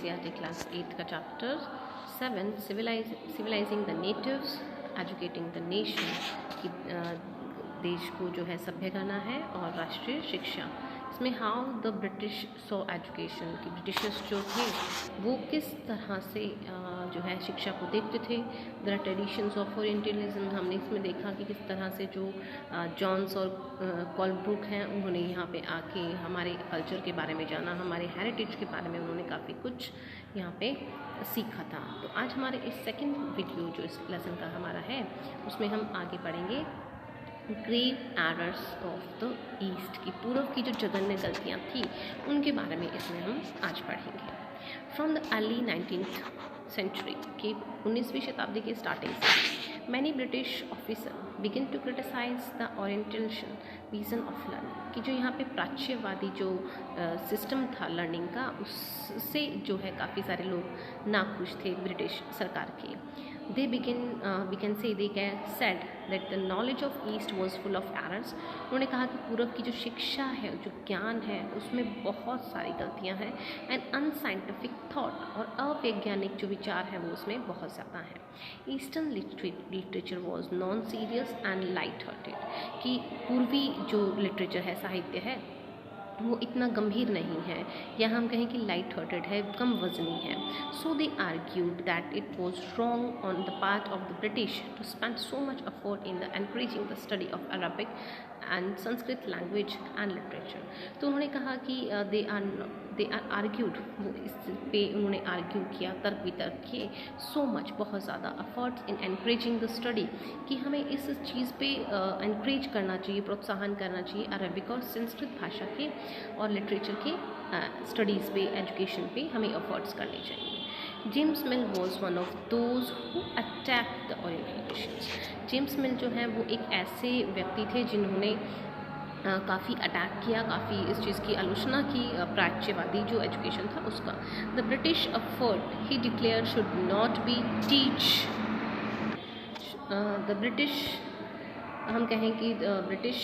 NCERT class 8 का chapter 7 civilising the natives educating the nation कि देश को जो है सभ्य करना है और राष्ट्रीय शिक्षा। इसमें how the British so education कि ब्रिटिशर्स जो थे वो किस तरह से जो है शिक्षा को देखते थे। द ट्रेडिशंस ऑफ ओरिएंटलिज्म हमने इसमें देखा कि किस तरह से जो जॉन्स और कोलब्रुक हैं उन्होंने यहाँ पे आके हमारे कल्चर के बारे में जाना, हमारे हेरिटेज के बारे में उन्होंने काफ़ी कुछ यहाँ पे सीखा था। तो आज हमारे इस सेकंड वीडियो जो इस लेसन का हमारा है उसमें हम आगे पढ़ेंगे grave errors of the east की पूर्व की जो जघन्य गलतियाँ थी उनके बारे में इसमें हम आज पढ़ेंगे। From the early 19th century की 19वीं शताब्दी के स्टार्टिंग से many British officer begin to criticize the orientalist vision of learning कि जो यहाँ पे प्राच्यवादी जो सिस्टम था लर्निंग का उससे जो है काफ़ी सारे लोग नाखुश थे ब्रिटिश सरकार के। They said that the knowledge of East was full of errors। उन्होंने कहा कि पूर्व की जो शिक्षा है, जो ज्ञान है, उसमें बहुत सारी गलतियां हैं। एंड अनसाइंटिफिक थॉट और अवैज्ञानिक जो विचार है वो उसमें बहुत ज़्यादा है। Eastern literature was non serious and light hearted कि पूर्वी जो लिटरेचर है, साहित्य है, वो इतना गंभीर नहीं है या हम कहें कि लाइट हार्टेड है, कम वजनी है। So they argued that it was wrong on the part of the British to spend so much effort in the encouraging the study of Arabic and Sanskrit language and literature. तो उन्होंने कहा कि they are argued, वो इस पे उन्होंने argue किया, तर्क वितर्क किए, सो मच बहुत ज़्यादा efforts in encouraging the study कि हमें इस चीज़ पे एनकरेज करना चाहिए, प्रोत्साहन करना चाहिए अरबिक और संस्कृत भाषा के और लिटरेचर के स्टडीज़ पे, एजुकेशन पे हमें एफर्ट्स करने चाहिए। James Mill was one of those who attack the orientalists. James Mill जो है वो एक ऐसे व्यक्ति थे जिन्होंने काफ़ी अटैक किया, काफ़ी इस चीज़ की आलोचना की प्राच्यवादी जो एजुकेशन था उसका। The British effort he declare should not be teach the British, हम कहें कि ब्रिटिश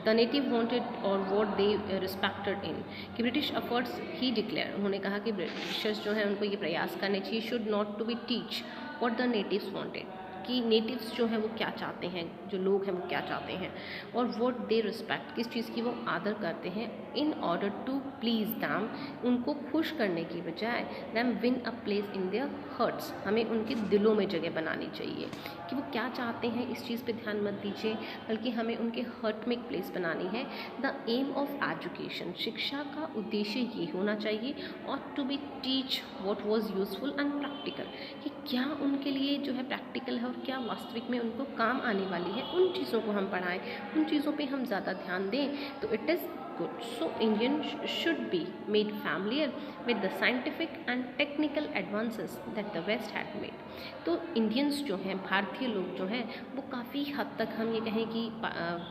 द नेटिव वांटेड और व्हाट दे रिस्पेक्टेड इन कि ब्रिटिश एफर्ट्स ही डिक्लेयर, उन्होंने कहा कि ब्रिटिशर्स जो हैं उनको ये प्रयास करने चाहिए should not to be teach what the natives wanted कि नेटिव्स जो हैं वो क्या चाहते हैं, जो लोग हैं वो क्या चाहते हैं, और व्हाट दे रिस्पेक्ट किस चीज़ की वो आदर करते हैं। In order to please them, उनको खुश करने की बजाय them win a place in their hearts, हमें उनके दिलों में जगह बनानी चाहिए कि वो क्या चाहते हैं इस चीज़ पे ध्यान मत दीजिए, बल्कि हमें उनके हर्ट में एक प्लेस बनानी है। द एम ऑफ एजुकेशन, शिक्षा का उद्देश्य ये होना चाहिए, और to be teach what was useful and practical कि क्या उनके लिए जो है प्रैक्टिकल है और क्या वास्तविक में उनको काम आने वाली है, उन चीज़ों को हम पढ़ाएं, उन चीज़ों पे हम ज़्यादा ध्यान दें तो it is good. So Indians should be made familiar with the scientific and technical advances that the West had made. तो इंडियंस जो हैं, भारतीय लोग जो हैं, वो काफ़ी हद तक हम ये कहें कि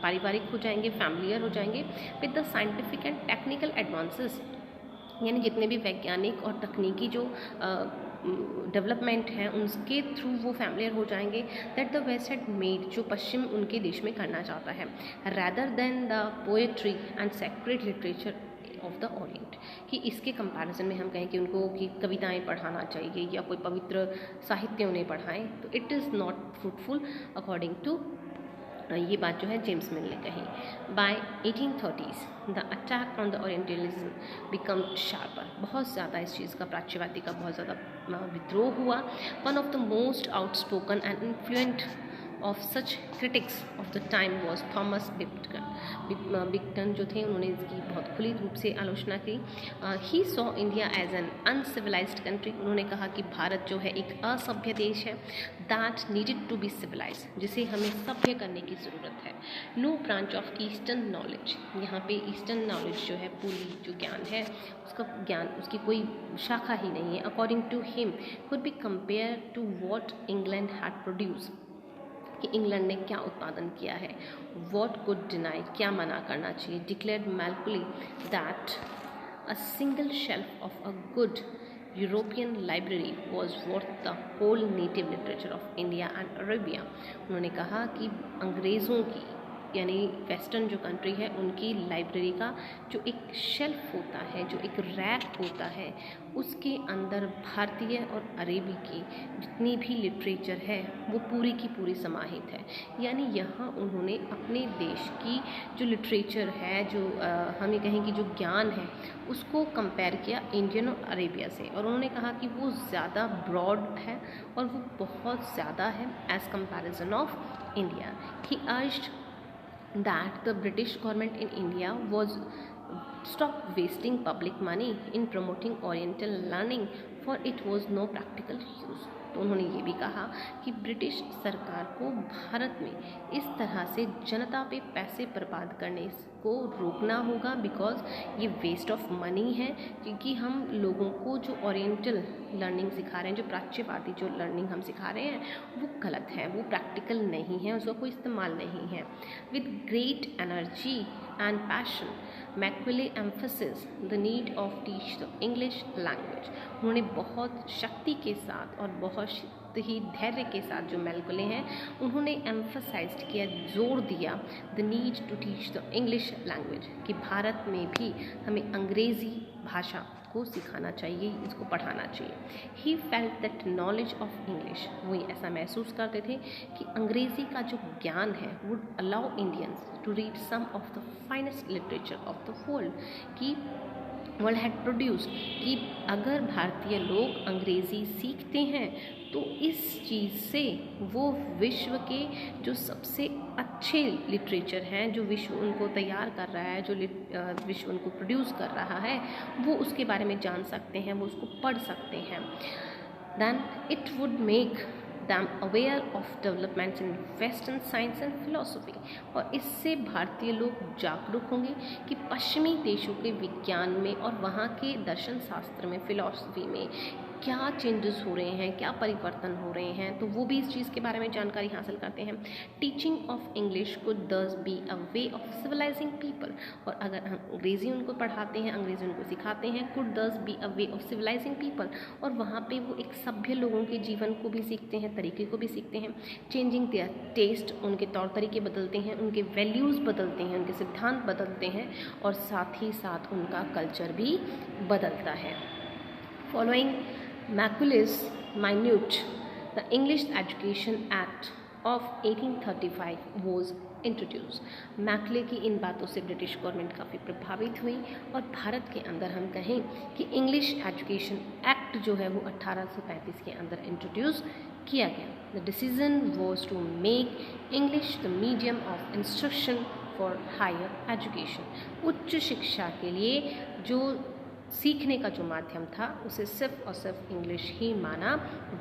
पारिवारिक हो जाएंगे, फैमिलियर हो जाएंगे with the scientific and technical advances, यानी जितने भी वैज्ञानिक और तकनीकी जो डेवलपमेंट है उनके थ्रू वो फैमिलियर हो जाएंगे that the West had made, जो पश्चिम उनके देश में करना चाहता है, rather than the poetry and sacred literature of the Orient कि इसके कंपैरिजन में हम कहें कि उनको कि कविताएं पढ़ाना चाहिए या कोई पवित्र साहित्य उन्हें पढ़ाएं, तो it is not fruitful according to ये बात जो है जेम्स मिल ने कही। By 1830s the attack on the orientalism become sharper, बहुत ज़्यादा इस चीज़ का, प्राच्यवादी का बहुत ज़्यादा विद्रोह हुआ। One of the most outspoken and influent of such critics of the time was Thomas Babington जो थे, उन्होंने इसकी बहुत खुली रूप से आलोचना की। He saw India as an uncivilized country, उन्होंने कहा कि भारत जो है एक असभ्य देश है, that needed to be civilize, जिसे हमें सभ्य करने की ज़रूरत है। No branch of eastern knowledge, यहाँ पे ईस्टर्न नॉलेज जो है, पूरी जो ज्ञान है उसका ज्ञान, उसकी कोई शाखा ही नहीं है। According to him could be compare to what England had produce, कि इंग्लैंड ने क्या उत्पादन किया है। वॉट कुड डिनाई, क्या मना करना चाहिए। Declared Macaulay that a single shelf of a good European library was worth the whole native literature of India and Arabia. उन्होंने कहा कि अंग्रेज़ों की यानी वेस्टर्न जो कंट्री है उनकी लाइब्रेरी का जो एक शेल्फ होता है, जो एक रैक होता है, उसके अंदर भारतीय और अरेबी की जितनी भी लिटरेचर है वो पूरी की पूरी समाहित है। यानी यहाँ उन्होंने अपने देश की जो लिटरेचर है, जो हम ये कहें कि जो ज्ञान है, उसको कंपेयर किया इंडियन और अरेबिया से, और उन्होंने कहा कि वो ज़्यादा ब्रॉड है और वो बहुत ज़्यादा है as comparison of India. He urged that the British government in India was stop wasting public money in promoting Oriental learning for it was no practical use। तो उन्होंने ये भी कहा कि ब्रिटिश सरकार को भारत में इस तरह से जनता पे पैसे बर्बाद करने को रोकना होगा, बिकॉज ये वेस्ट ऑफ मनी है, क्योंकि हम लोगों को जो ओरिएंटल लर्निंग सिखा रहे हैं, जो प्राच्यवादी जो लर्निंग हम सिखा रहे हैं, वो गलत है, वो प्रैक्टिकल नहीं है, उसका कोई इस्तेमाल नहीं है। With great energy and passion Macaulay emphasis the need of teach the English language. उन्होंने बहुत शक्ति के साथ और बहुत ही धैर्य के साथ, जो मैकविले हैं, उन्होंने एम्फसाइज किया, जोर दिया the need to teach the English language, कि भारत में भी हमें अंग्रेज़ी भाषा को सिखाना चाहिए, इसको पढ़ाना चाहिए। He felt that knowledge of English, वो ऐसा महसूस करते थे कि अंग्रेज़ी का जो ज्ञान है would allow Indians to read some of the finest literature of the world, कि वर्ल्ड हैड प्रोड्यूस्ड, कि अगर भारतीय लोग अंग्रेज़ी सीखते हैं तो इस चीज़ से वो विश्व के जो सबसे अच्छे लिटरेचर हैं, जो विश्व उनको तैयार कर रहा है, जो विश्व उनको प्रोड्यूस कर रहा है, वो उसके बारे में जान सकते हैं, वो उसको पढ़ सकते हैं। Then it would make them aware of developments in western science and philosophy, और इससे भारतीय लोग जागरूक होंगे कि पश्चिमी देशों के विज्ञान में और वहाँ के दर्शन शास्त्र में, फिलॉसफी में क्या चेंजेस हो रहे हैं, क्या परिवर्तन हो रहे हैं, तो वो भी इस चीज़ के बारे में जानकारी हासिल करते हैं। टीचिंग ऑफ इंग्लिश कुड दस be a way of civilising people, और अगर हम अंग्रेज़ी उनको पढ़ाते हैं, अंग्रेज़ी उनको सिखाते हैं, कुड दस be a way of civilising people, और वहाँ पे वो एक सभ्य लोगों के जीवन को भी सीखते हैं, तरीके को भी सीखते हैं। चेंजिंग देयर टेस्ट, उनके तौर तरीके बदलते हैं, उनके वैल्यूज़ बदलते हैं, उनके सिद्धांत बदलते हैं, और साथ ही साथ उनका कल्चर भी बदलता है। Following Macaulay minute, the English Education Act of 1835 was introduced। McClay की इन बातों से ब्रिटिश गवर्नमेंट काफ़ी प्रभावित हुई, और भारत के अंदर हम कहें कि इंग्लिश एजुकेशन एक्ट जो है वो 1835 के अंदर इंट्रोड्यूस किया गया। The decision was to make English the medium of instruction for higher education. उच्च शिक्षा के लिए जो सीखने का जो माध्यम था उसे सिर्फ और सिर्फ इंग्लिश ही माना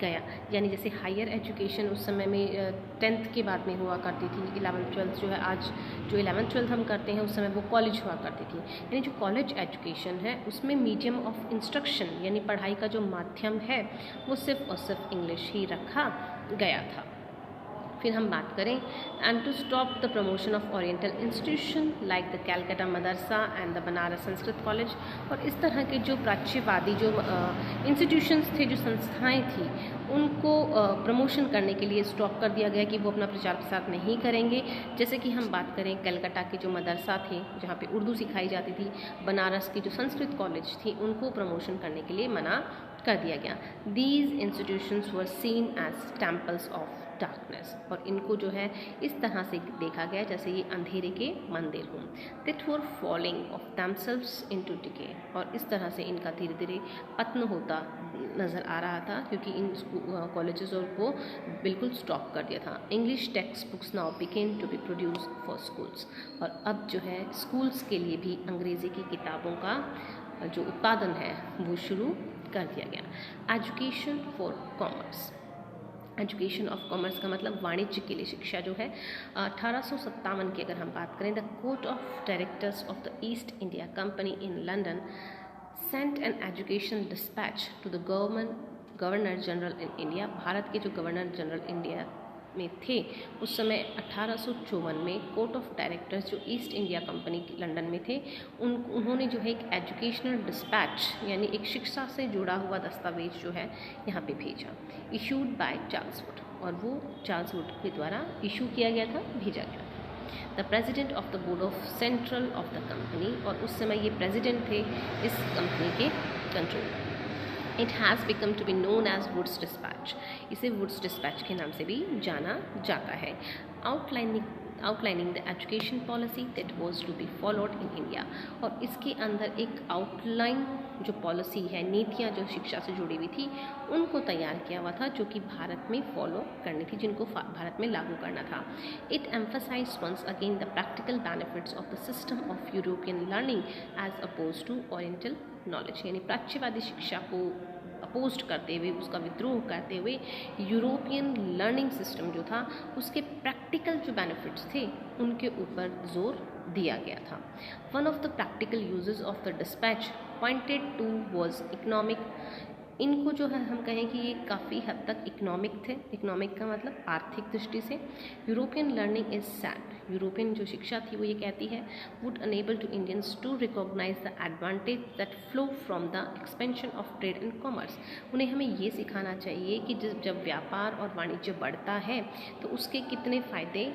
गया। यानी जैसे हायर एजुकेशन उस समय में 10th के बाद में हुआ करती थी, 11th 12th जो है, आज जो 11th 12th हम करते हैं उस समय वो कॉलेज हुआ करती थी। यानी जो कॉलेज एजुकेशन है उसमें मीडियम ऑफ इंस्ट्रक्शन यानी पढ़ाई का जो माध्यम है वो सिर्फ और सिर्फ इंग्लिश ही रखा गया था। फिर हम बात करें and to stop the promotion of oriental institution like the Calcutta Madrasa and the Banaras Sanskrit College, और इस तरह के जो प्राच्यवादी जो इंस्टीट्यूशंस थे, जो संस्थाएं थी, उनको प्रमोशन करने के लिए स्टॉप कर दिया गया कि वो अपना प्रचार प्रसार नहीं करेंगे। जैसे कि हम बात करें कलकत्ता के जो मदरसा थे जहाँ पे उर्दू सिखाई जाती थी, बनारस की जो संस्कृत कॉलेज थी, उनको प्रमोशन करने के लिए मना कर दिया गया। These institutions were seen as temples of darkness, और इनको जो है इस तरह से देखा गया जैसे ये अंधेरे के मंदिर हों। That were falling of themselves into decay, और इस तरह से इनका धीरे धीरे पतन होता नज़र आ रहा था, क्योंकि इन कॉलेजेस को बिल्कुल स्टॉप कर दिया था। English text books now began to be produce for schools, और अब जो है स्कूल्स के लिए भी अंग्रेज़ी की किताबों का जो उत्पादन है वो शुरू कर दिया गया। Education for commerce, education of commerce का मतलब वाणिज्य के लिए शिक्षा जो है 1857 की अगर हम बात करें, the court of directors of the East India Company in London sent an education dispatch to the governor general in India. Bharat के जो गवर्नर जनरल इंडिया में थे उस समय 1854 में कोर्ट ऑफ डायरेक्टर्स जो ईस्ट इंडिया कंपनी लंदन में थे, उन्होंने जो है एक एजुकेशनल डिस्पैच यानी एक शिक्षा से जुड़ा हुआ दस्तावेज जो है यहाँ पे भेजा, इशूड बाय चार्ल्स वुड, और वो चार्ल्स वुड के द्वारा इशू किया गया था, भेजा गया था। The president of the board of central of the company, और उस समय ये प्रेसिडेंट थे इस कंपनी के control. It has become to be known as Wood's dispatch, इसे वुड्स डिस्पैच के नाम से भी जाना जाता है। Outlining the education policy that was to be followed in India, और इसके अंदर एक आउटलाइन जो पॉलिसी है, नीतियाँ जो शिक्षा से जुड़ी हुई थी, उनको तैयार किया हुआ था जो कि भारत में फॉलो करनी थी, जिनको भारत में लागू करना था। It emphasise once again the practical benefits of the system of European learning as oppose to oriental knowledge, यानी प्राच्यवादी शिक्षा को अपोज करते हुए, उसका विद्रोह करते हुए यूरोपियन लर्निंग सिस्टम जो था उसके प्रैक्टिकल जो बेनिफिट्स थे उनके ऊपर जोर दिया गया था। One of the practical uses of the dispatch pointed to was economic, इनको जो है हम कहें कि ये काफ़ी हद तक इकोनॉमिक थे। इकोनॉमिक का मतलब आर्थिक दृष्टि से। European learning is said, European जो शिक्षा थी वो ये कहती है, would enable to Indians to recognise the advantage that flow from the expansion of trade and commerce. उन्हें हमें ये सिखाना चाहिए कि जब व्यापार और वाणिज्य बढ़ता है तो उसके कितने फ़ायदे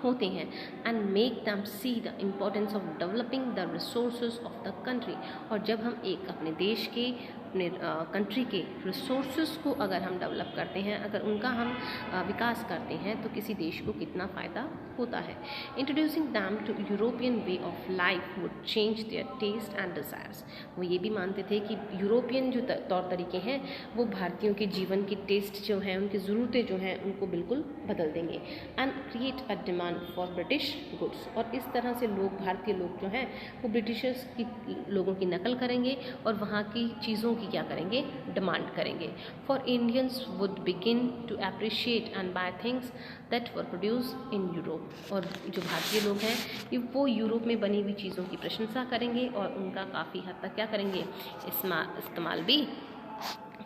होते हैं, and make them see the importance of developing the resources of the country. और जब हम एक अपने देश के, अपने कंट्री के रिसोर्सेज को अगर हम डेवलप करते हैं, अगर उनका हम विकास करते हैं तो किसी देश को कितना फ़ायदा होता है। Introducing them to European way of life would change their taste and desires. वो ये भी मानते थे कि यूरोपियन जो तौर तरीके हैं वो भारतीयों के जीवन की टेस्ट जो हैं, उनकी ज़रूरतें जो हैं, उनको बिल्कुल बदल देंगे। And create a demand for British goods, और इस तरह से लोग, भारतीय लोग जो हैं वो ब्रिटिशर्स की लोगों की नकल करेंगे और वहाँ की चीज़ों की क्या करेंगे, डिमांड करेंगे। For Indians would begin to appreciate and buy things that were produce in Europe, और जो भारतीय लोग हैं वो यूरोप में बनी हुई चीज़ों की प्रशंसा करेंगे और उनका काफ़ी हद तक क्या करेंगे, इस्तेमाल भी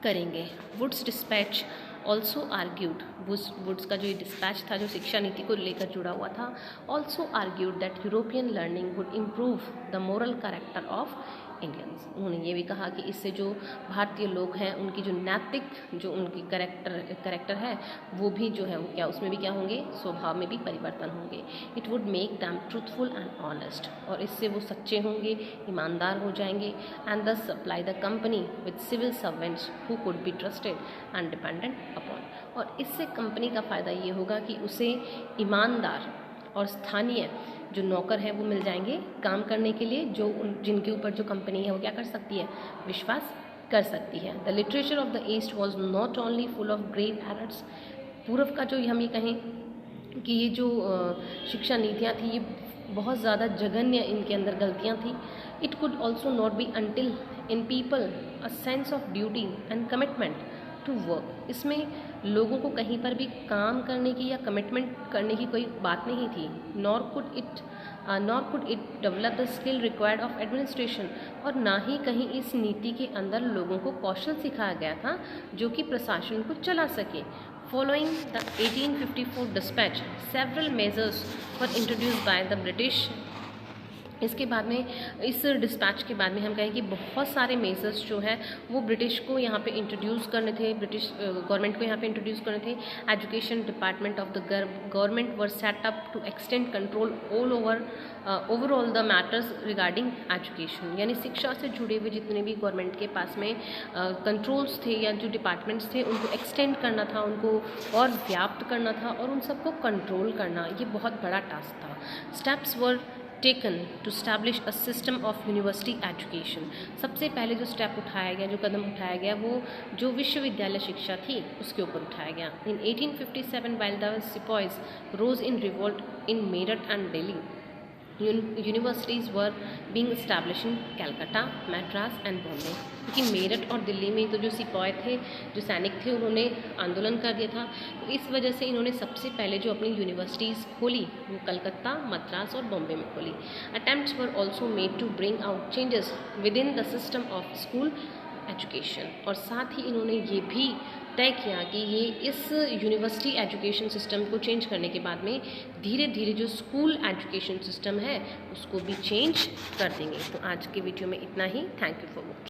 करेंगे। Wood's dispatch also argued, Wood's का जो डिस्पैच था जो शिक्षा नीति को लेकर जुड़ा हुआ था, also argued that European learning would improve the moral character of Indians. उन्होंने ये भी कहा कि इससे जो भारतीय लोग हैं उनकी जो नैतिक, जो उनकी कैरेक्टर है वो भी जो है वो क्या, उसमें भी क्या होंगे, स्वभाव में भी परिवर्तन होंगे। It would make them truthful and honest, और इससे वो सच्चे होंगे, ईमानदार हो जाएंगे। And thus supply the company with civil servants who could be trusted and dependent upon, और इससे कंपनी का फ़ायदा ये होगा कि उसे ईमानदार और स्थानीय जो नौकर है वो मिल जाएंगे काम करने के लिए, जो जिनके ऊपर जो कंपनी है वो क्या कर सकती है, विश्वास कर सकती है। The literature of the East was not only full of grave errors, पूर्व का जो हम ये कहें कि ये जो शिक्षा नीतियाँ थी ये बहुत ज़्यादा जघन्य इनके अंदर गलतियाँ थी। It could also not be until in people a sense of duty and commitment to work, इसमें लोगों को कहीं पर भी काम करने की या कमिटमेंट करने की कोई बात नहीं थी। Nor could it develop the skill required of administration, और ना ही कहीं इस नीति के अंदर लोगों को कौशल सिखाया गया था जो कि प्रशासन को चला सके। Following the 1854 dispatch, several measures were introduced by the British। इसके बाद में, इस डिस्पैच के बाद में हम कहें कि बहुत सारे मेजर्स जो हैं वो ब्रिटिश को यहाँ पे इंट्रोड्यूस करने थे, ब्रिटिश गवर्नमेंट को यहाँ पे इंट्रोड्यूस करने थे। Education department of the government were set up to extend control over all the matters regarding education, यानी शिक्षा से जुड़े हुए जितने भी गवर्नमेंट के पास में कंट्रोल्स थे या जो डिपार्टमेंट्स थे उनको एक्सटेंड करना था, उनको और व्याप्त करना था और उन सबको कंट्रोल करना, ये बहुत बड़ा टास्क था। Steps were taken to establish a system of university education, सबसे पहले जो स्टेप उठाया गया, जो कदम उठाया गया वो जो विश्वविद्यालय शिक्षा थी उसके ऊपर उठाया गया। इन 1857 while the sepoys rose in revolt in Meerut and Delhi, universities were being establish in Calcutta, Madras and Bombay, क्योंकि मेरठ और दिल्ली में तो जो सिपाही थे, जो सैनिक थे, उन्होंने आंदोलन कर दिया था, तो इस वजह से इन्होंने सबसे पहले जो अपनी यूनिवर्सिटीज़ खोली वो कलकत्ता, मद्रास और बॉम्बे में खोली। Attempts were also made to bring out changes within the system of school education, और साथ ही इन्होंने ये भी तय किया कि ये इस यूनिवर्सिटी एजुकेशन सिस्टम को चेंज करने के बाद में धीरे धीरे जो स्कूल एजुकेशन सिस्टम है उसको भी चेंज कर देंगे। तो आज के वीडियो में इतना ही। Thank you for watching.